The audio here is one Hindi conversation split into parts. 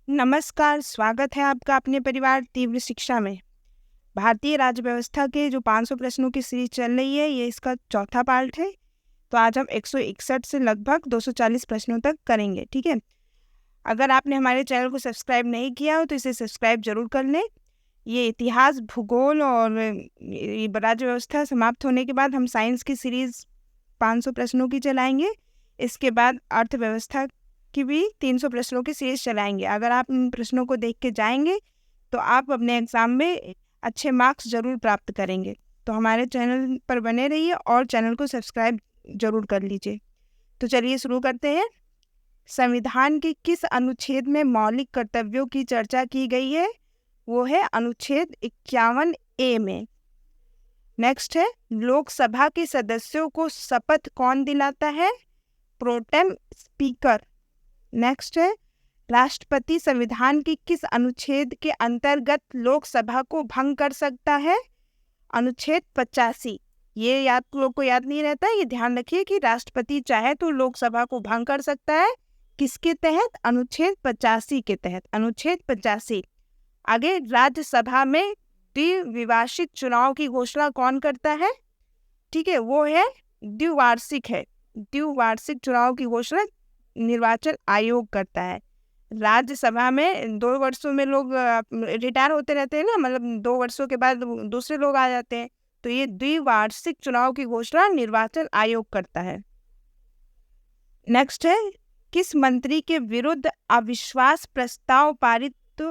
नमस्कार, स्वागत है आपका अपने परिवार तीव्र शिक्षा में। भारतीय राज्य व्यवस्था के जो 500 प्रश्नों की सीरीज चल रही है, ये इसका चौथा पार्ट है। तो आज हम 161 से लगभग 240 प्रश्नों तक करेंगे, ठीक है। अगर आपने हमारे चैनल को सब्सक्राइब नहीं किया हो तो इसे सब्सक्राइब जरूर कर लें। ये इतिहास, भूगोल और ये राज्य व्यवस्था समाप्त होने के बाद हम साइंस की सीरीज 500 प्रश्नों की चलाएंगे। इसके बाद अर्थव्यवस्था की भी 300 प्रश्नों की सीरीज चलाएंगे। अगर आप इन प्रश्नों को देख के जाएंगे तो आप अपने एग्जाम में अच्छे मार्क्स जरूर प्राप्त करेंगे। तो हमारे चैनल पर बने रहिए और चैनल को सब्सक्राइब जरूर कर लीजिए। तो चलिए शुरू करते हैं। संविधान के किस अनुच्छेद में मौलिक कर्तव्यों की चर्चा की गई है? वो है अनुच्छेद 51A में। नेक्स्ट है, लोकसभा के सदस्यों को शपथ कौन दिलाता है? Pro tem speaker. नेक्स्ट है, राष्ट्रपति संविधान की किस अनुच्छेद के अंतर्गत लोकसभा को भंग कर सकता है? अनुच्छेद 85। ये लोग को याद नहीं रहता है, ये ध्यान रखिए कि राष्ट्रपति चाहे तो लोकसभा को भंग कर सकता है। किसके तहत? अनुच्छेद 85 के तहत। अनुच्छेद 85। आगे, राज्यसभा में द्विवार्षिक चुनाव की घोषणा कौन करता है? ठीक है, वो है द्विवार्षिक है। द्विवार्षिक चुनाव की घोषणा निर्वाचन आयोग करता है। राज्यसभा में 2 वर्षों में लोग रिटायर होते रहते हैं ना, मतलब 2 वर्षों के बाद दूसरे लोग आ जाते हैं। तो ये द्विवार्षिक चुनाव की घोषणा निर्वाचन आयोग करता है। नेक्स्ट है, किस मंत्री के विरुद्ध अविश्वास प्रस्ताव पारित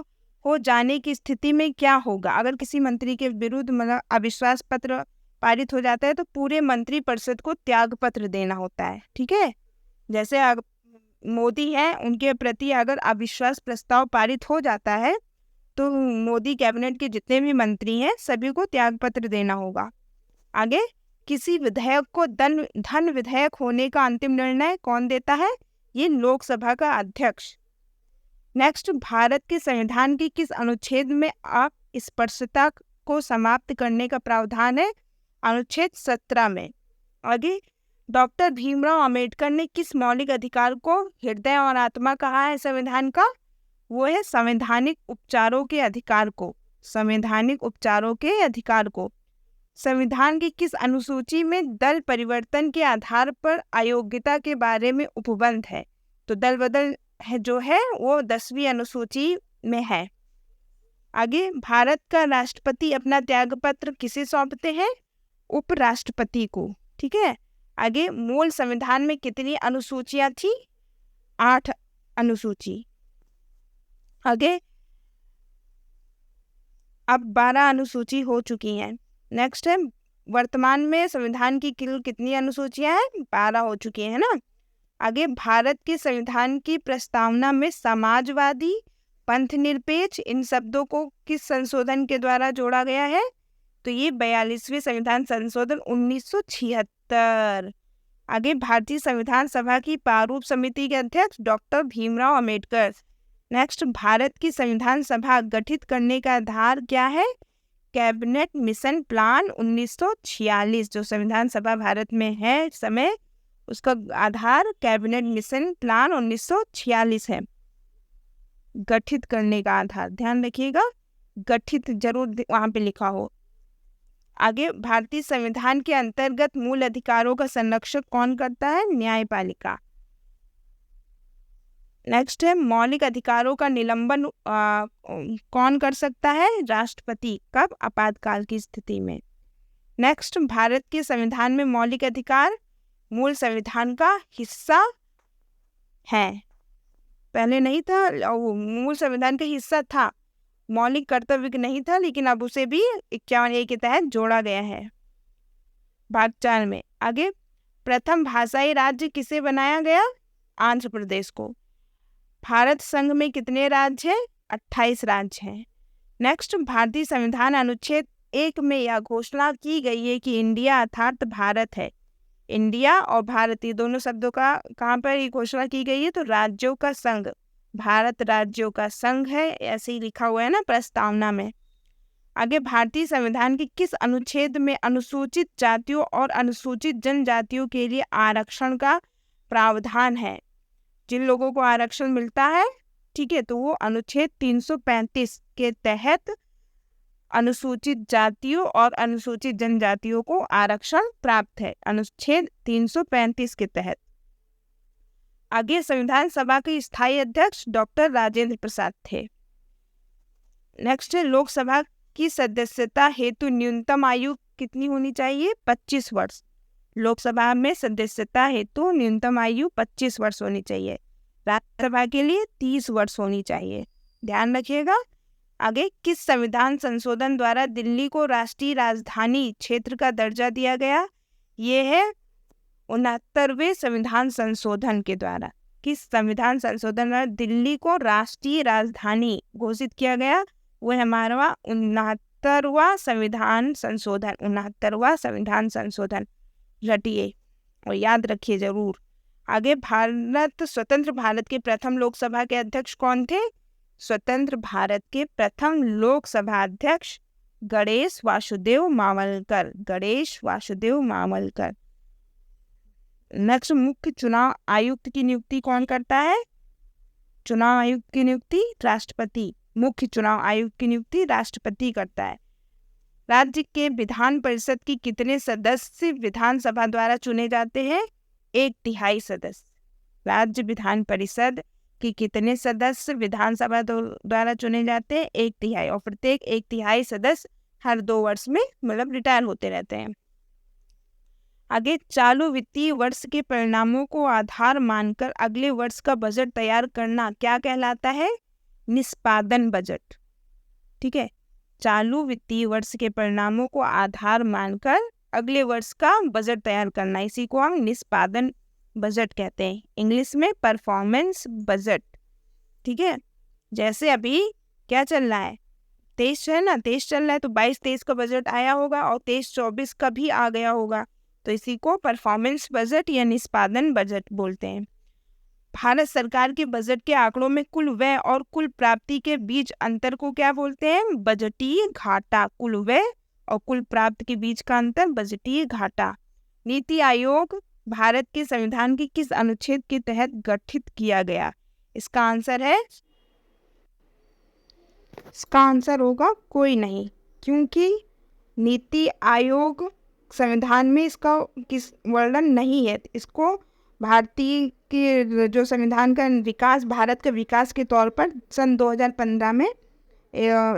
हो जाने की स्थिति में क्या होगा? अगर किसी मंत्री के विरुद्ध मतलब अविश्वास पत्र पारित हो जाता है तो पूरे मंत्री परिषद को त्याग पत्र देना होता है, ठीक है। जैसे मोदी हैं, उनके प्रति अगर अविश्वास प्रस्ताव पारित हो जाता है तो मोदी कैबिनेट के जितने भी मंत्री हैं सभी को त्यागपत्र देना होगा। आगे, किसी विधेयक को धन विधेयक होने का अंतिम निर्णय कौन देता है? ये लोकसभा का अध्यक्ष। नेक्स्ट, भारत के संविधान के किस अनुच्छेद में अस्पृश्यता को समाप्त करने का प्रावधान है? अनुच्छेद 17 में। आगे, डॉक्टर भीमराव अंबेडकर ने किस मौलिक अधिकार को हृदय और आत्मा कहा है संविधान का? वो है संवैधानिक उपचारों के अधिकार को। संवैधानिक उपचारों के अधिकार को। संविधान की किस अनुसूची में दल परिवर्तन के आधार पर अयोग्यता के बारे में उपबंध है? तो दल बदल है जो है वो 10वीं अनुसूची में है। आगे, भारत का राष्ट्रपति अपना त्यागपत्र किसे सौंपते हैं? उपराष्ट्रपति को, ठीक है। आगे, मूल संविधान में कितनी अनुसूचियां थी? 8 अनुसूची। आगे, अब 12 अनुसूची हो चुकी हैं। नेक्स्ट है, वर्तमान में संविधान की कुल कितनी अनुसूचियां हैं? 12 हो चुकी हैं ना। आगे, भारत के संविधान की प्रस्तावना में समाजवादी, पंथ निरपेक्ष इन शब्दों को किस संशोधन के द्वारा जोड़ा गया है? तो ये 42वें संविधान संशोधन 1976। आगे, भारतीय संविधान सभा की प्रारूप समिति के अध्यक्ष डॉक्टर भीमराव अंबेडकर। नेक्स्ट, भारत की संविधान सभा गठित करने का आधार क्या है? Cabinet mission plan 1946। जो संविधान सभा भारत में है इस समय, उसका आधार कैबिनेट मिशन प्लान 1946 है। गठित करने का आधार ध्यान रखिएगा, गठित जरूर वहां पे लिखा हो। आगे, भारतीय संविधान के अंतर्गत मूल अधिकारों का संरक्षण कौन करता है? न्यायपालिका। नेक्स्ट है, मौलिक अधिकारों का निलंबन कौन कर सकता है? राष्ट्रपति। कब? आपातकाल की स्थिति में। नेक्स्ट, भारत के संविधान में मौलिक अधिकार मूल संविधान का हिस्सा है। पहले नहीं था, मूल संविधान का हिस्सा था, मौलिक कर्तव्य नहीं था, लेकिन अब उसे भी 51A के तहत जोड़ा गया है भाग 4 में। आगे, प्रथम भाषाई राज्य किसे बनाया गया? आंध्र प्रदेश को। भारत संघ में कितने राज्य हैं? 28 राज्य हैं। नेक्स्ट, भारतीय संविधान अनुच्छेद 1 में यह घोषणा की गई है कि इंडिया अर्थात भारत है। इंडिया और भारतीय दोनों शब्दों का कहाँ पर ये घोषणा की गई है? तो राज्यों का संघ, भारत राज्यों का संघ है, ऐसे ही लिखा हुआ है ना प्रस्तावना में। आगे, भारतीय संविधान के किस अनुच्छेद में अनुसूचित जातियों और अनुसूचित जनजातियों के लिए आरक्षण का प्रावधान है? जिन लोगों को आरक्षण मिलता है ठीक है, तो वो अनुच्छेद 335 के तहत अनुसूचित जातियों और अनुसूचित जनजातियों को आरक्षण प्राप्त है, अनुच्छेद 335 के तहत। आगे संविधान सभा के स्थायी अध्यक्ष डॉक्टर राजेंद्र प्रसाद थे। नेक्स्ट है लोकसभा की सदस्यता हेतु न्यूनतम आयु कितनी होनी चाहिए? 25 वर्ष। लोकसभा में सदस्यता हेतु न्यूनतम आयु 25 वर्ष होनी चाहिए। राज्यसभा के लिए 30 वर्ष होनी चाहिए, ध्यान रखिएगा। आगे किस संविधान संशोधन द्वारा दिल्ली को राष्ट्रीय राजधानी क्षेत्र का दर्जा दिया गया? ये है 69वें संविधान संशोधन के द्वारा। किस संविधान संशोधन द्वारा दिल्ली को राष्ट्रीय राजधानी घोषित किया गया? वो है हमारा 69वां संविधान संशोधन। 69वां संविधान संशोधन रटिए और याद रखिए जरूर। आगे स्वतंत्र भारत के प्रथम लोकसभा के अध्यक्ष कौन थे? स्वतंत्र भारत के प्रथम लोकसभा अध्यक्ष गणेश वासुदेव मावलकर। गणेश वासुदेव मावलकर। नेक्स्ट, मुख्य चुनाव आयुक्त की नियुक्ति कौन करता है? चुनाव आयुक्त की नियुक्ति राष्ट्रपति। मुख्य चुनाव आयुक्त की नियुक्ति राष्ट्रपति करता है। राज्य के विधान परिषद की कितने सदस्य विधानसभा द्वारा चुने जाते हैं? 1/3 सदस्य। राज्य विधान परिषद कि कितने सदस्य विधानसभा द्वारा चुने जाते हैं? 1/3। और प्रत्येक 1/3 सदस्य हर 2 वर्ष में मतलब रिटायर होते रहते हैं। आगे चालू वित्तीय वर्ष के परिणामों को आधार मानकर अगले वर्ष का बजट तैयार करना क्या कहलाता है? निष्पादन बजट। ठीक है, चालू वित्तीय वर्ष के परिणामों को आधार मानकर अगले वर्ष का बजट तैयार करना, इसी को हम निष्पादन बजट कहते हैं, इंग्लिश में परफॉर्मेंस बजट। ठीक है, जैसे अभी क्या चल रहा है? 23 है ना, 23 चल रहा है, तो 22-23 का बजट आया होगा और 23-24 का भी आ गया होगा, तो इसी को परफॉर्मेंस बजट या निष्पादन बजट बोलते हैं। भारत सरकार के बजट के आंकड़ों में कुल व्यय और कुल प्राप्ति के बीच अंतर को क्या बोलते हैं? बजटीय घाटा। कुल व्यय और कुल प्राप्ति के बीच का अंतर बजटीय घाटा। नीति आयोग भारत के संविधान के किस अनुच्छेद के तहत गठित किया गया? इसका आंसर होगा कोई नहीं, क्योंकि नीति आयोग संविधान में इसका किस वर्णन नहीं है। इसको भारतीय के जो संविधान का विकास, भारत का विकास के तौर पर सन 2015 में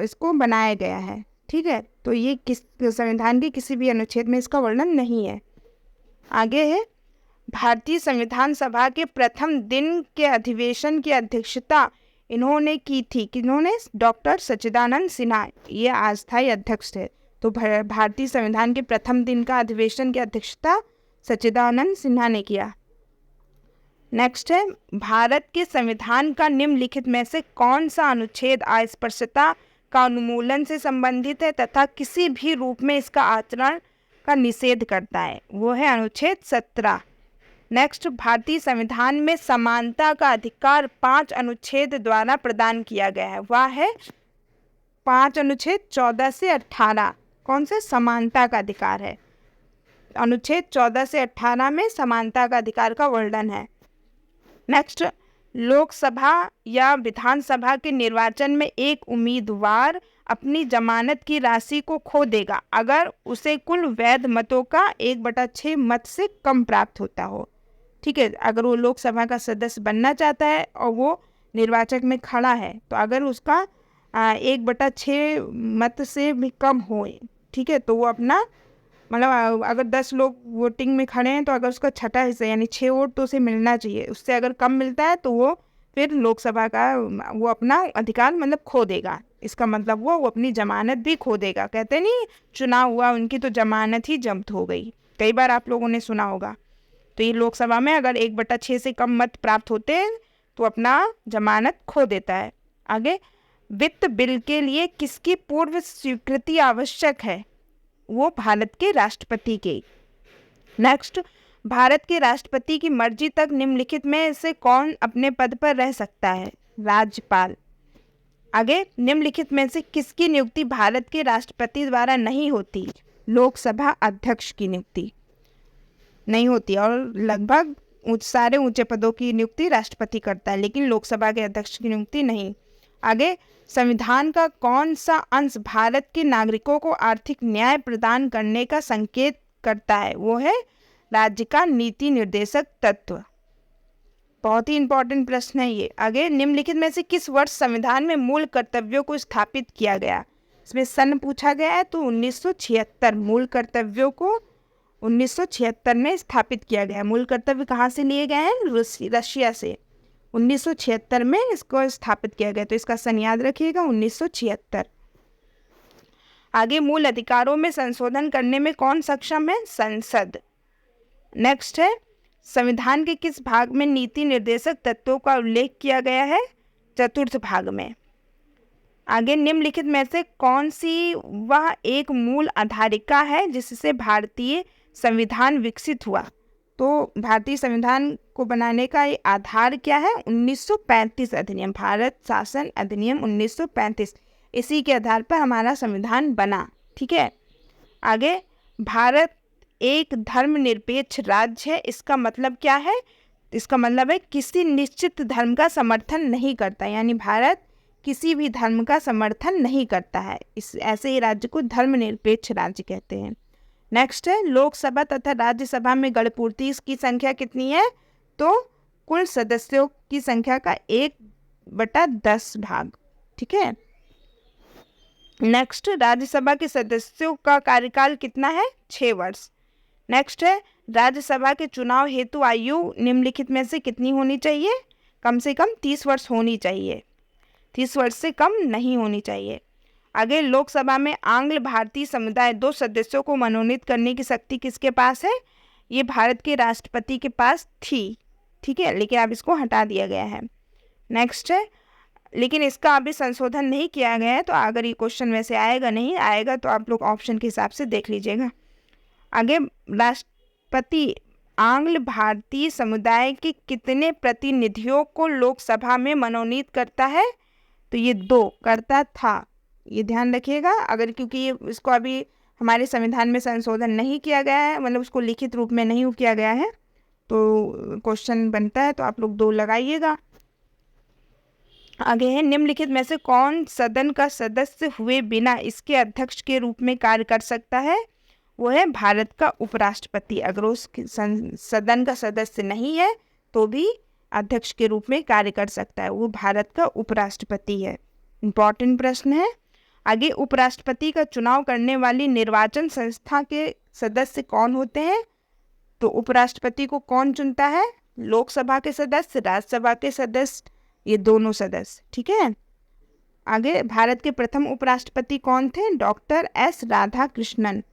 इसको बनाया गया है। ठीक है, तो ये संविधान के किसी भी अनुच्छेद में इसका वर्णन नहीं है। आगे है भारतीय संविधान सभा के प्रथम दिन के अधिवेशन की अध्यक्षता इन्होंने की थी। किन्होंने? डॉक्टर सच्चिदानंद सिन्हा, ये अस्थायी अध्यक्ष थे। तो भारतीय संविधान के प्रथम दिन का अधिवेशन की अध्यक्षता सच्चिदानंद सिन्हा ने किया। नेक्स्ट है भारत के संविधान का निम्नलिखित में से कौन सा अनुच्छेद अस्पृश्यता का उन्मूलन से संबंधित है तथा किसी भी रूप में इसका आचरण का निषेध करता है? वो है अनुच्छेद 17। नेक्स्ट, भारतीय संविधान में समानता का अधिकार 5 अनुच्छेद द्वारा प्रदान किया गया है। वह है 5 अनुच्छेद 14 से 18। कौन से? समानता का अधिकार है। अनुच्छेद 14 से 18 में समानता का अधिकार का वर्णन है। नेक्स्ट, लोकसभा या विधानसभा के निर्वाचन में एक उम्मीदवार अपनी जमानत की राशि को खो देगा अगर उसे कुल वैध मतों का 1/6 मत से कम प्राप्त होता हो। ठीक है, अगर वो लोकसभा का सदस्य बनना चाहता है और वो निर्वाचक में खड़ा है, तो अगर उसका 1/6 मत से भी कम हो, ठीक है, तो वो अपना मतलब अगर 10 लोग वोटिंग में खड़े हैं तो अगर उसका 6ठा हिस्सा यानी 6 वोट तो उसे मिलना चाहिए। उससे अगर कम मिलता है तो वो फिर लोकसभा का वो अपना अधिकार मतलब खो देगा। इसका मतलब वो अपनी जमानत भी खो देगा। कहते नहीं चुनाव हुआ, उनकी तो जमानत ही जब्त हो गई। कई बार आप लोगों ने सुना होगा। तो ये लोकसभा में अगर 1/6 से कम मत प्राप्त होते हैं तो अपना जमानत खो देता है। आगे, वित्त बिल के लिए किसकी पूर्व स्वीकृति आवश्यक है? वो भारत के राष्ट्रपति के। नेक्स्ट, भारत के राष्ट्रपति की मर्जी तक निम्नलिखित में से कौन अपने पद पर रह सकता है? राज्यपाल। आगे, निम्नलिखित में से किसकी नियुक्ति भारत के राष्ट्रपति द्वारा नहीं होती? लोकसभा अध्यक्ष की नियुक्ति नहीं होती। और लगभग सारे ऊंचे पदों की नियुक्ति राष्ट्रपति करता है, लेकिन लोकसभा के अध्यक्ष की नियुक्ति नहीं। आगे, संविधान का कौन सा अंश भारत के नागरिकों को आर्थिक न्याय प्रदान करने का संकेत करता है? वो है राज्य का नीति निर्देशक तत्व। बहुत ही इंपॉर्टेंट प्रश्न है ये। आगे, निम्नलिखित में से किस वर्ष संविधान में मूल कर्तव्यों को स्थापित किया गया? इसमें सन पूछा गया है, तो 1976 मूल कर्तव्यों को 1976 में स्थापित किया गया। मूल कर्तव्य कहाँ से लिए गए हैं? रशिया से 1976 में इसको स्थापित किया गया, तो इसका सन याद रखिएगा 1976। आगे, मूल अधिकारों में संशोधन करने में कौन सक्षम है? संसद। नेक्स्ट है, संविधान के किस भाग में नीति निर्देशक तत्वों का उल्लेख किया गया है? चतुर्थ भाग में। आगे, निम्नलिखित में से कौन सी वह एक मूल आधारिका है जिससे भारतीय संविधान विकसित हुआ? तो भारतीय संविधान को बनाने का ये आधार क्या है? 1935 अधिनियम, भारत शासन अधिनियम 1935। इसी के आधार पर हमारा संविधान बना। ठीक है। आगे, भारत एक धर्मनिरपेक्ष राज्य है, इसका मतलब क्या है? इसका मतलब है किसी निश्चित धर्म का समर्थन नहीं करता, यानी भारत किसी भी धर्म का समर्थन नहीं करता है। इस ऐसे ही राज्य को धर्मनिरपेक्ष राज्य कहते हैं। नेक्स्ट है, लोकसभा तथा राज्यसभा में गणपूर्ति की संख्या कितनी है? तो कुल सदस्यों की संख्या का 1/10 भाग। ठीक है। नेक्स्ट, राज्यसभा के सदस्यों का कार्यकाल कितना है? 6 वर्ष। नेक्स्ट है, राज्यसभा के चुनाव हेतु आयु निम्नलिखित में से कितनी होनी चाहिए? कम से कम 30 वर्ष होनी चाहिए, 30 वर्ष से कम नहीं होनी चाहिए। आगे, लोकसभा में आंग्ल भारतीय समुदाय 2 सदस्यों को मनोनीत करने की शक्ति किसके पास है? ये भारत के राष्ट्रपति के पास थी। ठीक है, लेकिन अब इसको हटा दिया गया है। नेक्स्ट है, लेकिन इसका अभी संशोधन नहीं किया गया है, तो अगर ये क्वेश्चन वैसे आएगा नहीं आएगा तो आप लोग ऑप्शन के हिसाब से देख लीजिएगा। आगे, राष्ट्रपति आंग्ल भारतीय समुदाय के कितने प्रतिनिधियों को लोकसभा में मनोनीत करता है? तो ये 2 करता था, ये ध्यान रखिएगा। अगर क्योंकि ये इसको अभी हमारे संविधान में संशोधन नहीं किया गया है, मतलब उसको लिखित रूप में नहीं किया गया है, तो क्वेश्चन बनता है, तो आप लोग 2 लगाइएगा। आगे है, निम्नलिखित में से कौन सदन का सदस्य हुए बिना इसके अध्यक्ष के रूप में कार्य कर सकता है? वो है भारत का उपराष्ट्रपति। अगर उस सदन का सदस्य नहीं है तो भी अध्यक्ष के रूप में कार्य कर सकता है, वो भारत का उपराष्ट्रपति है। इंपॉर्टेंट प्रश्न है। आगे, उपराष्ट्रपति का चुनाव करने वाली निर्वाचन संस्था के सदस्य कौन होते हैं? तो उपराष्ट्रपति को कौन चुनता है? लोकसभा के सदस्य, राज्यसभा के सदस्य, ये दोनों सदस्य। ठीक है। आगे, भारत के प्रथम उपराष्ट्रपति कौन थे? Doctor S Radhakrishnan.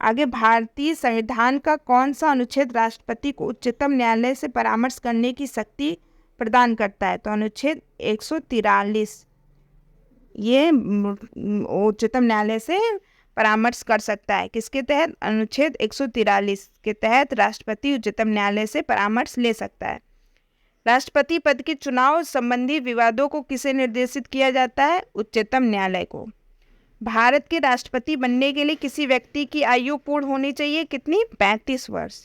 आगे, भारतीय संविधान का कौन सा अनुच्छेद राष्ट्रपति को उच्चतम न्यायालय से परामर्श करने की शक्ति प्रदान करता है? तो अनुच्छेद 143 ये उच्चतम न्यायालय से परामर्श कर सकता है। किसके तहत? अनुच्छेद 143 के तहत राष्ट्रपति उच्चतम न्यायालय से परामर्श ले सकता है। राष्ट्रपति पद के चुनाव संबंधी विवादों को किसे निर्देशित किया जाता है? उच्चतम न्यायालय को। भारत के राष्ट्रपति बनने के लिए किसी व्यक्ति की आयु पूर्ण होनी चाहिए, कितनी? 35 वर्ष।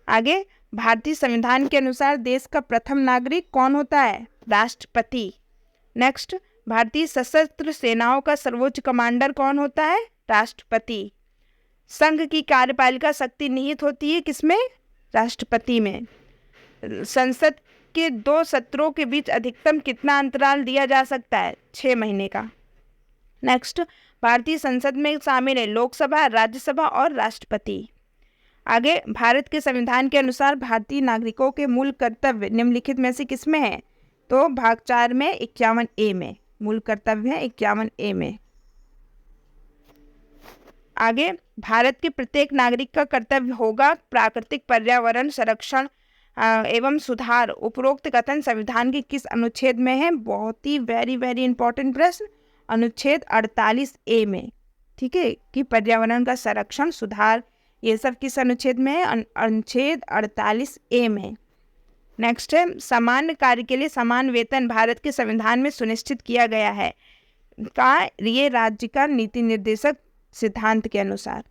आगे, भारतीय संविधान के अनुसार देश का प्रथम नागरिक कौन होता है? राष्ट्रपति। नेक्स्ट, भारतीय सशस्त्र सेनाओं का सर्वोच्च कमांडर कौन होता है? राष्ट्रपति। संघ की कार्यपालिका शक्ति निहित होती है किसमें? राष्ट्रपति में। संसद के 2 सत्रों के बीच अधिकतम कितना अंतराल दिया जा सकता है? 6 महीने का। नेक्स्ट, भारतीय संसद में शामिल है लोकसभा, राज्यसभा और राष्ट्रपति। आगे, भारत के संविधान के अनुसार भारतीय नागरिकों के मूल कर्तव्य निम्नलिखित में से किसमें है? तो भाग 4 में 51A में मूल कर्तव्य है 51A में। आगे, भारत के प्रत्येक नागरिक का कर्तव्य होगा प्राकृतिक पर्यावरण संरक्षण एवं सुधार। उपरोक्त कथन संविधान के किस अनुच्छेद में है? बहुत ही वेरी इंपॉर्टेंट प्रश्न, अनुच्छेद 48A में। ठीक है, कि पर्यावरण का संरक्षण सुधार ये सब किस अनुच्छेद में है? अनुच्छेद 48A में। नेक्स्ट है, समान कार्य के लिए समान वेतन भारत के संविधान में सुनिश्चित किया गया है का? ये राज्य का नीति निर्देशक सिद्धांत के अनुसार।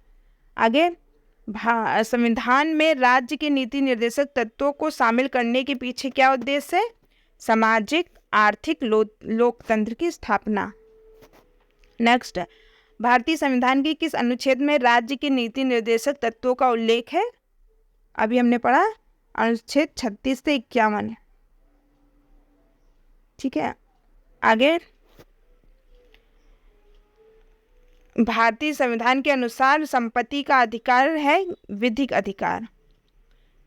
आगे, संविधान में राज्य के नीति निर्देशक तत्वों को शामिल करने के पीछे क्या उद्देश्य है? सामाजिक आर्थिक लोकतंत्र की स्थापना। नेक्स्ट, भारतीय संविधान के किस अनुच्छेद में राज्य के नीति निर्देशक तत्वों का उल्लेख है? अभी हमने पढ़ा अनुच्छेद 36 से 51। ठीक है, आगे भारतीय संविधान के अनुसार संपत्ति का अधिकार है विधिक अधिकार।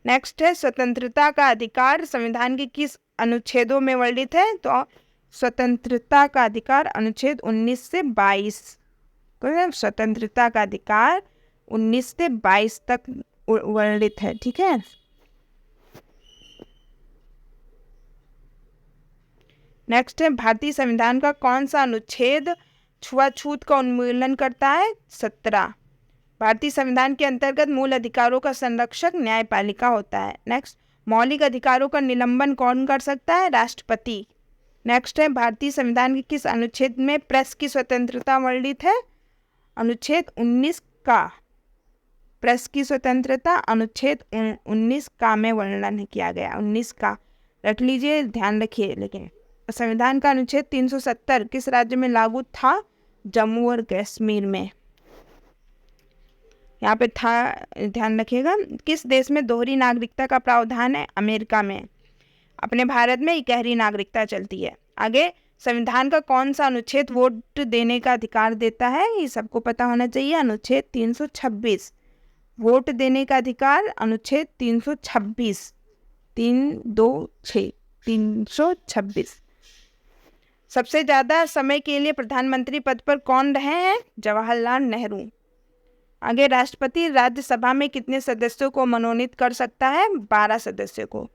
नेक्स्ट है, स्वतंत्रता का अधिकार संविधान के किस अनुच्छेदों में वर्णित है? तो स्वतंत्रता का अधिकार अनुच्छेद 19 से 22। स्वतंत्रता का अधिकार 19 से 22 तक वर्णित है। ठीक है, नेक्स्ट है, भारतीय संविधान का कौन सा अनुच्छेद छुआछूत का उन्मूलन करता है? 17। भारतीय संविधान के अंतर्गत मूल अधिकारों का संरक्षक न्यायपालिका होता है। नेक्स्ट, मौलिक अधिकारों का निलंबन कौन कर सकता है? राष्ट्रपति। नेक्स्ट है, भारतीय संविधान के किस अनुच्छेद में प्रेस की स्वतंत्रता वर्णित है? अनुच्छेद 19 का। प्रेस की स्वतंत्रता अनुच्छेद 19 का में वर्णन किया गया। 19 का रख लीजिए, ध्यान रखिए। लेकिन संविधान का अनुच्छेद 370 किस राज्य में लागू था? जम्मू और कश्मीर में। यहाँ पे था, ध्यान रखिएगा। किस देश में दोहरी नागरिकता का प्रावधान है? अमेरिका में। अपने भारत में इकहरी नागरिकता चलती है। आगे, संविधान का कौन सा अनुच्छेद वोट देने का अधिकार देता है? ये सबको पता होना चाहिए। अनुच्छेद 326, वोट देने का अधिकार अनुच्छेद 326, 326। सबसे ज्यादा समय के लिए प्रधानमंत्री पद पर कौन रहे हैं? जवाहरलाल नेहरू। आगे, राष्ट्रपति राज्यसभा में कितने सदस्यों को मनोनीत कर सकता है? 12 सदस्यों को।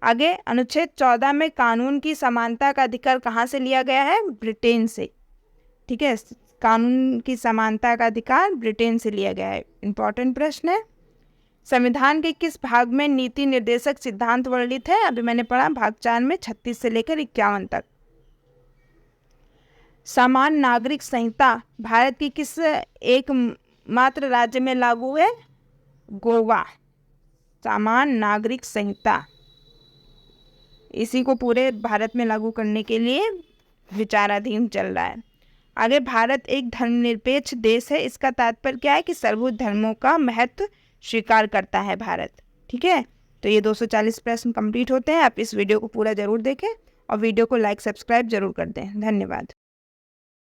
आगे, अनुच्छेद 14 में कानून की समानता का अधिकार कहाँ से लिया गया है? ब्रिटेन से। ठीक है, कानून की समानता का अधिकार ब्रिटेन से लिया गया है। इंपॉर्टेंट प्रश्न है। संविधान के किस भाग में नीति निर्देशक सिद्धांत वर्णित है? अभी मैंने पढ़ा भाग 4 में 36 से लेकर 51 तक। समान नागरिक संहिता भारत की किस एकमात्र राज्य में लागू है? गोवा। समान नागरिक संहिता, इसी को पूरे भारत में लागू करने के लिए विचाराधीन चल रहा है। आगे, भारत एक धर्मनिरपेक्ष देश है, इसका तात्पर्य क्या है? कि सर्वोच्च धर्मों का महत्व स्वीकार करता है भारत। ठीक है, तो ये 240 प्रश्न कंप्लीट होते हैं। आप इस वीडियो को पूरा जरूर देखें और वीडियो को लाइक सब्सक्राइब जरूर कर दें। धन्यवाद।